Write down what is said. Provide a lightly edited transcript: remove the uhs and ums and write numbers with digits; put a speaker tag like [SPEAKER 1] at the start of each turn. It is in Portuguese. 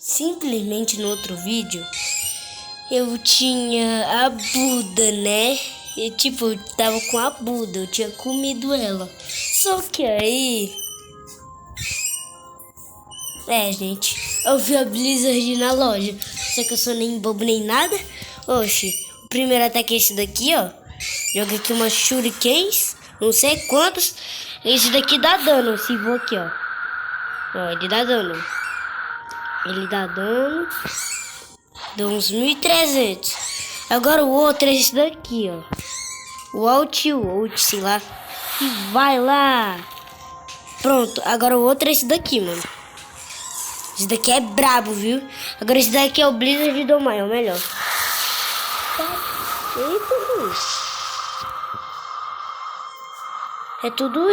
[SPEAKER 1] Simplesmente no outro vídeo eu tinha a Buda, né? E tipo, eu tava com a Buda, eu tinha comido ela. Só que aí... gente, eu vi a Blizzard na loja. Só que eu sou nem bobo nem nada. Oxi, o primeiro ataque é esse daqui, ó. Joga aqui umas shurikens, não sei quantos. Esse daqui dá dano, se for aqui, ó. Ó, ele dá dano. Ele dá dano. Deu uns 1.300. Agora o outro é esse daqui, ó. O Alt, sei lá. E vai lá. Pronto, agora o outro é esse daqui, mano. Esse daqui é brabo, viu? Agora esse daqui é o Blizzard do Maio, é o melhor. É tudo isso.